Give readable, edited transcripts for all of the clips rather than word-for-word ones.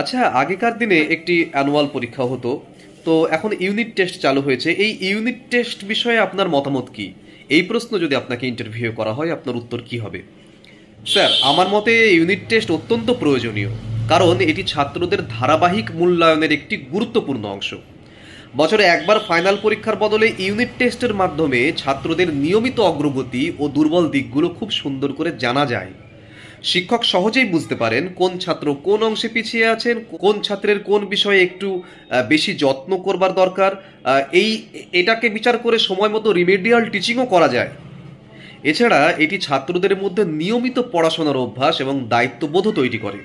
আচ্ছা, আগেকার দিনে একটি অ্যানুয়াল পরীক্ষা হতো, তো এখন ইউনিট টেস্ট চালু হয়েছে। এই ইউনিট টেস্ট বিষয়ে আপনার মতামত কি? এই প্রশ্ন যদি আপনাকে ইন্টারভিউ করা হয়, আপনার উত্তর কি হবে? স্যার, আমার মতে ইউনিট টেস্ট অত্যন্ত প্রয়োজনীয়, কারণ এটি ছাত্রদের ধারাবাহিক মূল্যায়নের একটি গুরুত্বপূর্ণ অংশ। বছরে একবার ফাইনাল পরীক্ষার বদলে ইউনিট টেস্টের মাধ্যমে ছাত্রদের নিয়মিত অগ্রগতি ও দুর্বল দিকগুলো খুব সুন্দর করে জানা যায়। শিক্ষক সহজেই বুঝতে পারেন কোন ছাত্র কোন অংশে পিছিয়ে আছেন, কোন ছাত্রের কোন বিষয়ে একটু বেশি যত্ন করবার দরকার। এটাকে বিচার করে সময় মতো রিমেডিয়াল টিচিংও করা যায়। এছাড়া এটি ছাত্রদের মধ্যে নিয়মিত পড়াশোনার অভ্যাস এবং দায়িত্ববোধও তৈরি করে।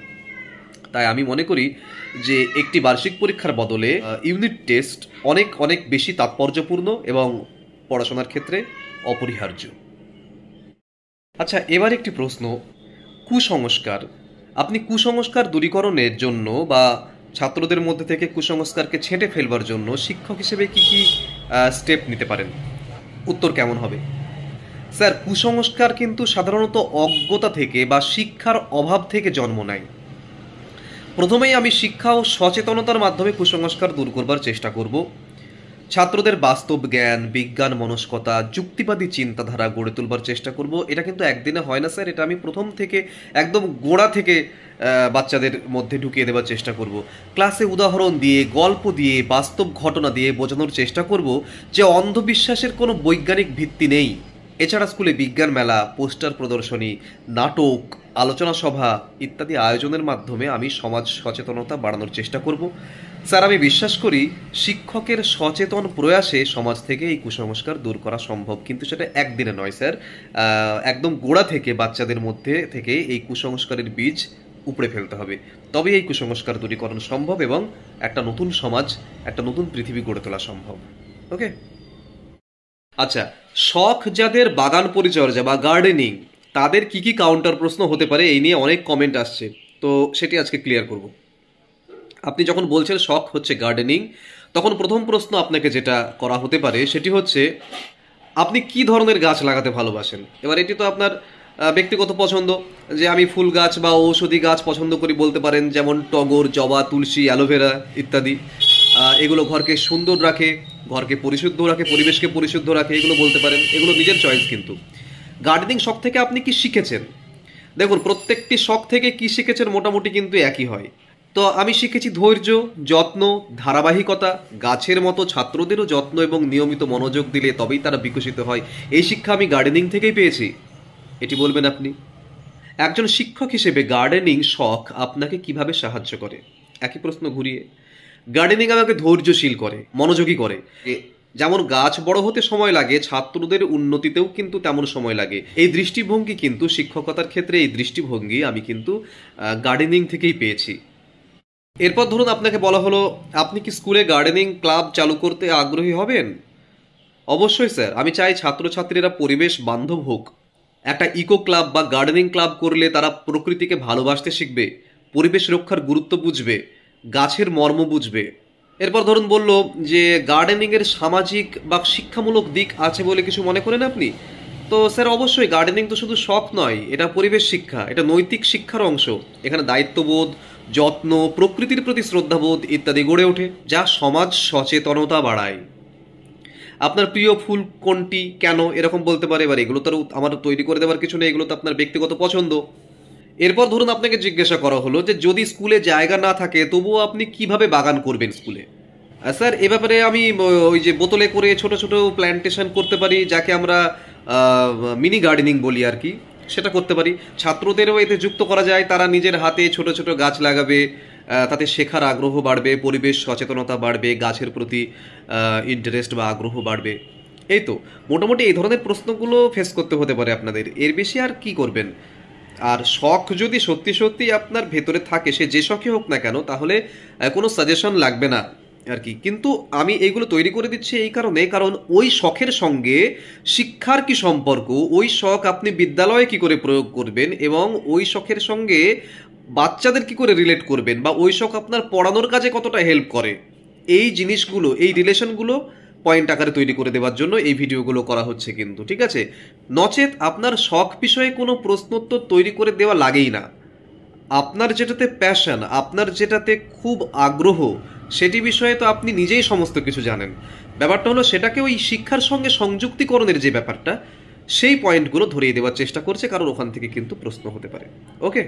তাই আমি মনে করি যে একটি বার্ষিক পরীক্ষার বদলে ইউনিট টেস্ট অনেক অনেক বেশি তাৎপর্যপূর্ণ এবং পড়াশোনার ক্ষেত্রে অপরিহার্য। আচ্ছা, এবার একটি প্রশ্ন। কুসংস্কার, আপনি কুসংস্কার দূরীকরণের জন্য বা ছাত্রদের মধ্যে থেকে কুসংস্কারকে ছেঁটে ফেলবার জন্য শিক্ষক হিসেবে কি কি স্টেপ নিতে পারেন? উত্তর কেমন হবে? স্যার, কুসংস্কার কিন্তু সাধারণত অজ্ঞতা থেকে বা শিক্ষার অভাব থেকে জন্ম নেয়। প্রথমেই আমি শিক্ষা ও সচেতনতার মাধ্যমে কুসংস্কার দূর করবার চেষ্টা করব। ছাত্রদের বাস্তব জ্ঞান, বিজ্ঞান মনস্কতা, যুক্তিবাদী চিন্তাধারা গড়ে তুলবার চেষ্টা করব। এটা কিন্তু একদিনে হয় না স্যার, এটা আমি প্রথম থেকে একদম গোড়া থেকে বাচ্চাদের মধ্যে ঢুকিয়ে দেওয়ার চেষ্টা করব। ক্লাসে উদাহরণ দিয়ে, গল্প দিয়ে, বাস্তব ঘটনা দিয়ে বোঝানোর চেষ্টা করব যে অন্ধবিশ্বাসের কোনো বৈজ্ঞানিক ভিত্তি নেই। এছাড়া স্কুলে বিজ্ঞান মেলা, পোস্টার প্রদর্শনী, নাটক, আলোচনা সভা ইত্যাদি আয়োজনের মাধ্যমে আমি সমাজ সচেতনতা বাড়ানোর চেষ্টা করব। স্যার, আমি বিশ্বাস করি শিক্ষকের সচেতন প্রয়াসে সমাজ থেকে এই কুসংস্কার দূর করা সম্ভব, কিন্তু সেটা একদিনে নয় স্যার। একদম গোড়া থেকে বাচ্চাদের মধ্যে থেকে এই কুসংস্কারের বীজ উপড়ে ফেলতে হবে, তবে এই কুসংস্কার দূরীকরণ সম্ভব এবং একটা নতুন সমাজ, একটা নতুন পৃথিবী গড়ে তোলা সম্ভব। ওকে। আচ্ছা, শখ যাদের বাগান পরিচর্যা বা গার্ডেনিং, তাদের কি কি কাউন্টার প্রশ্ন হতে পারে এই নিয়ে অনেক কমেন্ট আসছে, তো সেটি আজকে ক্লিয়ার করব। আপনি যখন বলছেন শখ হচ্ছে গার্ডেনিং, তখন প্রথম প্রশ্ন আপনাকে যেটা করা হতে পারে সেটি হচ্ছে আপনি কি ধরনের গাছ লাগাতে ভালোবাসেন। এবার এটি তো আপনার ব্যক্তিগত পছন্দ, যে আমি ফুল গাছ বা ঔষধি গাছ পছন্দ করি বলতে পারেন, যেমন টগর, জবা, তুলসী, অ্যালোভেরা ইত্যাদি। এগুলো ঘরকে সুন্দর রাখে, ঘরকে পরিশুদ্ধ রাখে, পরিবেশকে পরিশুদ্ধ রাখে, এগুলো বলতে পারেন। এগুলো নিজের চয়েস। কিন্তু গার্ডেনিং শখ থেকে আপনি কি শিখেছেন? দেখুন, প্রত্যেকটি শখ থেকে কি শিখেছেন মোটামুটি কিন্তু একই হয়। তো আমি শিখেছি ধৈর্য, যত্ন, ধারাবাহিকতা। গাছের মতো ছাত্রদেরও যত্ন এবং নিয়মিত মনোযোগ দিলে তবেই তারা বিকশিত হয়। এই শিক্ষা আমি গার্ডেনিং থেকেই পেয়েছি। এটি বলবেন আপনি। একজন শিক্ষক হিসেবে গার্ডেনিং শখ আপনাকে কিভাবে সাহায্য করে? একই প্রশ্ন ঘুরিয়ে। গার্ডেনিং আমাকে ধৈর্যশীল করে, মনোযোগী করে। যেমন গাছ বড় হতে সময় লাগে, ছাত্রদের উন্নতিতেও কিন্তু তেমন সময় লাগে। এই দৃষ্টিভঙ্গি কিন্তু শিক্ষকতার ক্ষেত্রে, এই দৃষ্টিভঙ্গি আমি কিন্তু গার্ডেনিং থেকেই পেয়েছি। এরপর ধরুন আপনাকে বলা হলো আপনি কি স্কুলে গার্ডেনিং ক্লাব চালু করতে আগ্রহী হবেন? অবশ্যই স্যার, আমি চাই ছাত্রছাত্রীরা পরিবেশ বান্ধব হোক। একটা ইকো ক্লাব বা গার্ডেনিং ক্লাব করলে তারা প্রকৃতিকে ভালোবাসতে শিখবে, পরিবেশ রক্ষার গুরুত্ব বুঝবে, গাছের মর্ম বুঝবে। এরপর ধরুন বলল যে গার্ডেনিংয়ের সামাজিক বা শিক্ষামূলক দিক আছে বলে কিছু মনে করেন আপনি? তো স্যার, অবশ্যই গার্ডেনিং তো শুধু শখ নয়, এটা পরিবেশ শিক্ষা, এটা নৈতিক শিক্ষার অংশ। এখানে দায়িত্ববোধ, যত্ন, প্রকৃতির প্রতি শ্রদ্ধাবোধ ইত্যাদি গড়ে ওঠে, যা সমাজ সচেতনতা বাড়ায়। আপনার প্রিয় ফুল কোনটি, কেন, এরকম বলতে পারে। এবার এগুলো তো আমার তৈরি করে দেওয়ার কিছু নেই, এগুলো তো আপনার ব্যক্তিগত পছন্দ। এরপর ধরুন আপনাকে জিজ্ঞাসা করা হলো যে যদি স্কুলে জায়গা না থাকে তবুও আপনি কিভাবে বাগান করবেন স্কুলে। স্যার, এ ব্যাপারে আমি ওই যে বোতলে করে ছোট ছোট প্ল্যান্টেশন করতে পারি, যাকে আমরা মিনি গার্ডেনিং বলি আর কি, সেটা করতে পারি। ছাত্রদেরও এতে যুক্ত করা যায়, তারা নিজের হাতে ছোট ছোট গাছ লাগাবে, তাতে শেখার আগ্রহ বাড়বে, পরিবেশ সচেতনতা বাড়বে, গাছের প্রতি ইন্টারেস্ট বা আগ্রহ বাড়বে। এই তো মোটামুটি এই ধরনের প্রশ্নগুলো ফেস করতে হতে পারে আপনাদের, এর বেশি আর কি করবেন। আর শখ যদি সত্যি সত্যি আপনার ভেতরে থাকে, সে যে শখই হোক না কেন, তাহলে কোনো সাজেশন লাগবে না আর কি। কিন্তু আমি এইগুলো তৈরি করে দিচ্ছি এই কারণে, কারণ ওই শখের সঙ্গে শিক্ষার কি সম্পর্ক, ওই শখ আপনি বিদ্যালয়ে কি করে প্রয়োগ করবেন এবং ওই শখের সঙ্গে বাচ্চাদের কি করে রিলেট করবেন, বা ওই শখ আপনার পড়ানোর কাজে কতটা হেল্প করে, এই জিনিসগুলো, এই রিলেশনগুলো পয়েন্ট আকারে তৈরি করে দেওয়ার জন্য এই ভিডিওগুলো করা হচ্ছে কিন্তু, ঠিক আছে? নচেত আপনার শখ বিষয়ে কোনো প্রশ্নোত্তর তৈরি করে দেওয়া লাগেই না। আপনার যেটাতে প্যাশন, আপনার যেটাতে খুব আগ্রহ, সেটি বিষয়ে তো আপনি নিজেই সমস্ত কিছু জানেন। ব্যাপারটা হলো সেটাকে ওই শিক্ষার সঙ্গে সংযুক্তিকরণের যে ব্যাপারটা, সেই পয়েন্টগুলো ধরিয়ে দেওয়ার চেষ্টা করছে, কারণ ওখান থেকে কিন্তু প্রশ্ন হতে পারে। ওকে,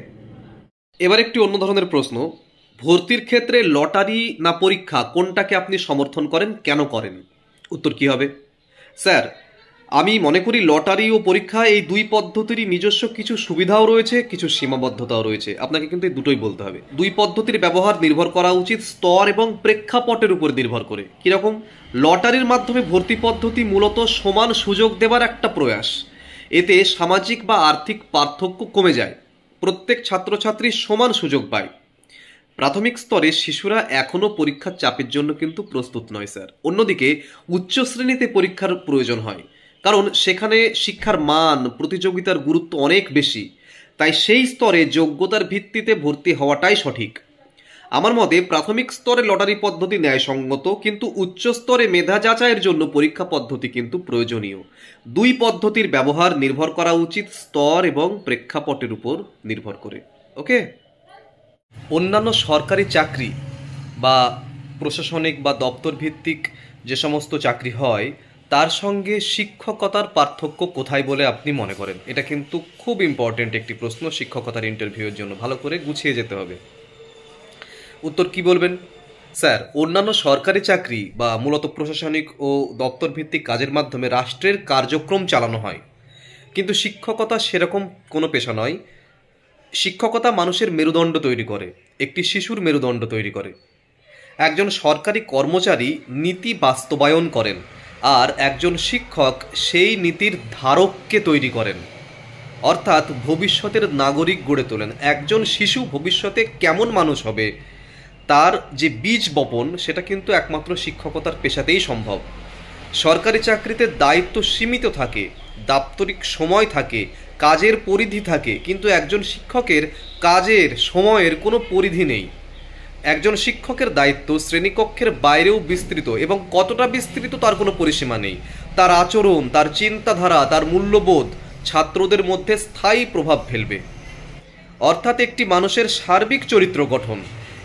এবার একটি অন্য ধরনের প্রশ্ন। ভর্তির ক্ষেত্রে লটারি না পরীক্ষা, কোনটাকে আপনি সমর্থন করেন, কেন করেন? উত্তর কি হবে? স্যার, আমি মনে করি লটারি ও পরীক্ষা এই দুই পদ্ধতিরই নিজস্ব কিছু সুবিধাও রয়েছে, কিছু সীমাবদ্ধতাও রয়েছে। আপনাকে কিন্তু এই দুটোই বলতে হবে। দুই পদ্ধতির ব্যবহার নির্ভর করা উচিত স্তর এবং প্রেক্ষাপটের উপর নির্ভর করে। কিরকম? লটারির মাধ্যমে ভর্তি পদ্ধতি মূলত সমান সুযোগ দেওয়ার একটা প্রয়াস। এতে সামাজিক বা আর্থিক পার্থক্য কমে যায়, প্রত্যেক ছাত্রছাত্রী সমান সুযোগ পায়। প্রাথমিক স্তরে শিশুরা এখনও পরীক্ষার চাপের জন্য কিন্তু প্রস্তুত নয় স্যার। অন্যদিকে উচ্চ শ্রেণীতে পরীক্ষার প্রয়োজন হয়, কারণ সেখানে শিক্ষার মান, প্রতিযোগিতার গুরুত্ব অনেক বেশি। তাই সেই স্তরে যোগ্যতার ভিত্তিতে ভর্তি হওয়াটাই সঠিক। আমার মতে প্রাথমিক স্তরে লটারি পদ্ধতি ন্যায়সঙ্গত, কিন্তু উচ্চ স্তরে মেধা যাচাইয়ের জন্য পরীক্ষা পদ্ধতি কিন্তু প্রয়োজনীয়। দুই পদ্ধতির ব্যবহার নির্ভর করা উচিত স্তর এবং প্রেক্ষাপটের উপর নির্ভর করে। ওকে, অন্যান্য সরকারি চাকরি বা প্রশাসনিক বা দপ্তর ভিত্তিক যে সমস্ত চাকরি হয়, তার সঙ্গে শিক্ষকতার পার্থক্য কোথায় বলে আপনি মনে করেন? এটা কিন্তু খুব ইম্পর্টেন্ট একটি প্রশ্ন শিক্ষকতার ইন্টারভিউয়ের জন্য, ভালো করে গুছিয়ে যেতে হবে। উত্তর কি বলবেন? স্যার, অন্যান্য সরকারি চাকরি বা মূলত প্রশাসনিক ও দপ্তর ভিত্তিক কাজের মাধ্যমে রাষ্ট্রের কার্যক্রম চালানো হয়, কিন্তু শিক্ষকতা সেরকম কোনো পেশা নয়। শিক্ষকতা মানুষের মেরুদণ্ড তৈরি করে, একটি শিশুর মেরুদণ্ড তৈরি করে। একজন সরকারি কর্মচারী নীতি বাস্তবায়ন করেন, আর একজন শিক্ষক সেই নীতির ধারককে তৈরি করেন, অর্থাৎ ভবিষ্যতের নাগরিক গড়ে তোলেন। একজন শিশু ভবিষ্যতে কেমন মানুষ হবে, তার যে বীজ বপন, সেটা কিন্তু একমাত্র শিক্ষকতার পেশাতেই সম্ভব। সরকারি চাকরিতে দায়িত্ব সীমিত থাকে, দাপ্তরিক সময় থাকে, কাজের পরিধি থাকে, কিন্তু একজন শিক্ষকের কাজের সময়ের কোনো পরিধি নেই। একজন শিক্ষকের দায়িত্ব শ্রেণীকক্ষের বাইরেও বিস্তৃত, এবং কতটা বিস্তৃত তার কোনো পরিসীমা নেই। তার আচরণ, তার চিন্তাধারা, তার মূল্যবোধ ছাত্রদের মধ্যে স্থায়ী প্রভাব ফেলবে। অর্থাৎ একটি মানুষের সার্বিক চরিত্র গঠন,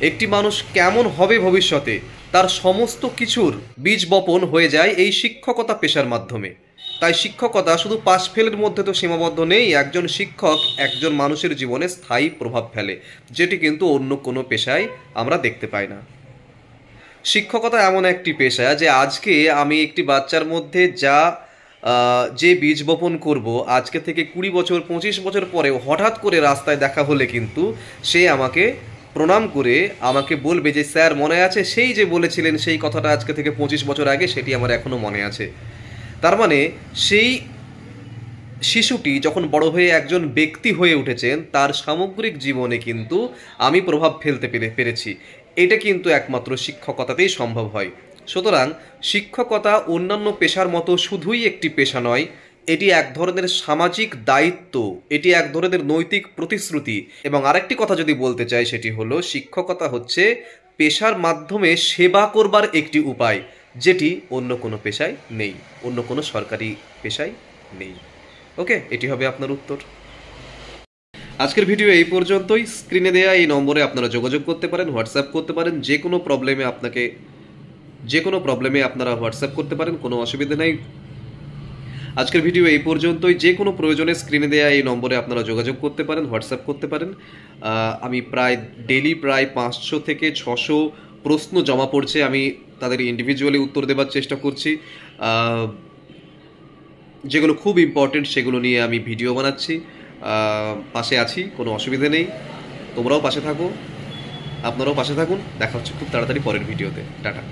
একটি মানুষ কেমন হবে ভবিষ্যতে, তার সমস্ত কিছুর বীজ বপন হয়ে যায় এই শিক্ষকতা পেশার মাধ্যমে। তাই শিক্ষকতা শুধু পাস ফেলের মধ্যে তো সীমাবদ্ধ নেই। একজন শিক্ষক একজন মানুষের জীবনে স্থায়ী প্রভাব ফেলে, যেটি কিন্তু অন্য কোনো পেশায় আমরা দেখতে পাই না। শিক্ষকতা এমন একটি পেশা যে আজকে আমি একটি বাচ্চার মধ্যে যে বীজ বপন করব, আজকে থেকে 20 বছর 25 বছর পরেও হঠাৎ করে রাস্তায় দেখা হলে কিন্তু সে আমাকে প্রণাম করে আমাকে বলবে যে স্যার মনে আছে সেই যে বলেছিলেন সেই কথাটা আজকে থেকে 25 বছর আগে, সেটি আমার এখনও মনে আছে। তার মানে সেই শিশুটি যখন বড় হয়ে একজন ব্যক্তি হয়ে উঠেছেন, তার সামগ্রিক জীবনে কিন্তু আমি প্রভাব ফেলতে পেরেছি। এটা কিন্তু একমাত্র শিক্ষকতাতেই সম্ভব হয়। সুতরাং শিক্ষকতা অন্যান্য পেশার মতো শুধুই একটি পেশা নয়, এটি এক ধরনের সামাজিক দায়িত্ব, এটি এক ধরনের নৈতিক প্রতিশ্রুতি। এবং আরেকটি কথা যদি বলতে চাই, সেটি হলো শিক্ষকতা হচ্ছে পেশার মাধ্যমে সেবা করবার একটি উপায়, যেটি অন্য কোনো পেশায় নেই, অন্য কোনো সরকারি পেশায় নেই। ওকে, এটি হবে আপনার উত্তর। আজকের ভিডিও এই পর্যন্তই। স্ক্রিনে দেয়া এই নম্বরে আপনারা যোগাযোগ করতে পারেন, হোয়াটসঅ্যাপ করতে পারেন। যে কোনো প্রবলেমে আপনারা হোয়াটসঅ্যাপ করতে পারেন, কোনো অসুবিধা নেই। আজকের ভিডিও এই পর্যন্তই। যে কোনো প্রয়োজনে স্ক্রিনে দেয়া এই নম্বরে আপনারা যোগাযোগ করতে পারেন, হোয়াটসঅ্যাপ করতে পারেন। আমি ডেলি প্রায় 500 থেকে 600 প্রশ্ন জমা পড়ছে, আমি তাদের ইন্ডিভিজুয়ালি উত্তর দেওয়ার চেষ্টা করছি। যেগুলো খুব ইম্পর্টেন্ট সেগুলো নিয়ে আমি ভিডিও বানাচ্ছি। পাশে আছি, কোনো অসুবিধা নেই। তোমরাও পাশে থাকো, আপনারাও পাশে থাকুন। দেখা হচ্ছে খুব তাড়াতাড়ি পরের ভিডিওতে। টাটা।